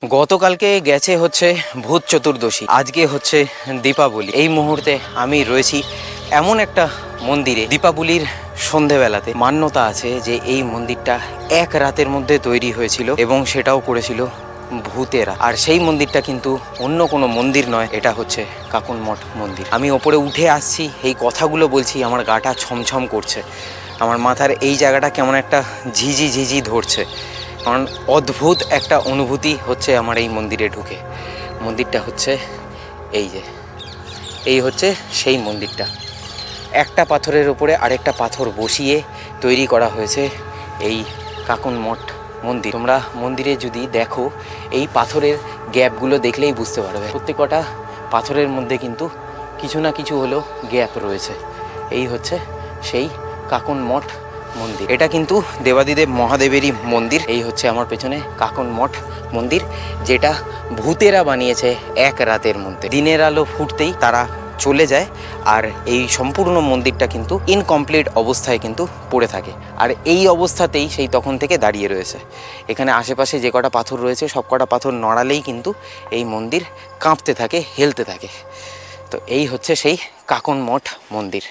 গতকালকে গেছে হচ্ছে ভূত চতুর্দশী, আজকে হচ্ছে দীপাবলি। এই মুহূর্তে আমি রয়েছি এমন একটা মন্দিরে। দীপাবলির সন্ধেবেলাতে মান্যতা আছে যে এই মন্দিরটা এক রাতের মধ্যে তৈরি হয়েছিল এবং সেটাও করেছিল ভূতেরা। আর সেই মন্দিরটা কিন্তু অন্য কোনো মন্দির নয়, এটা হচ্ছে কাকন মঠ মন্দির। আমি ওপরে উঠে আসছি, এই কথাগুলো বলছি, আমার গাটা ছমছম করছে, আমার মাথার এই জায়গাটা কেমন একটা ঝিঝি ঝিঝি ধরছে, কারণ অদ্ভুত একটা অনুভূতি হচ্ছে আমার এই মন্দিরে ঢুকে। মন্দিরটা হচ্ছে এই হচ্ছে সেই মন্দিরটা। একটা পাথরের উপরে আরেকটা পাথর বসিয়ে তৈরি করা হয়েছে এই কাকন মঠ মন্দির। তোমরা মন্দিরে যদি দেখো, এই পাথরের গ্যাপগুলো দেখলেই বুঝতে পারবে, প্রত্যেকটা পাথরের মধ্যে কিন্তু কিছু না কিছু হলেও গ্যাপ রয়েছে। এই হচ্ছে সেই কাকন মঠ মন্দির। এটা কিন্তু দেবাদিদেব মহাদেবেরই মন্দির। এই হচ্ছে আমার পেছনে কাকন মঠ মন্দির, যেটা ভূতেরা বানিয়েছে এক রাতের মধ্যে। দিনের আলো ফুটতেই তারা চলে যায়, আর এই সম্পূর্ণ মন্দিরটা কিন্তু ইনকমপ্লিট অবস্থায় কিন্তু পড়ে থাকে। আর এই অবস্থাতেই সেই তখন থেকে দাঁড়িয়ে রয়েছে। এখানে আশেপাশে যে কটা পাথর রয়েছে, সব কটা পাথর নড়ালেই কিন্তু এই মন্দির কাঁপতে থাকে, হেলতে থাকে। তো এই হচ্ছে সেই কাকন মঠ মন্দির।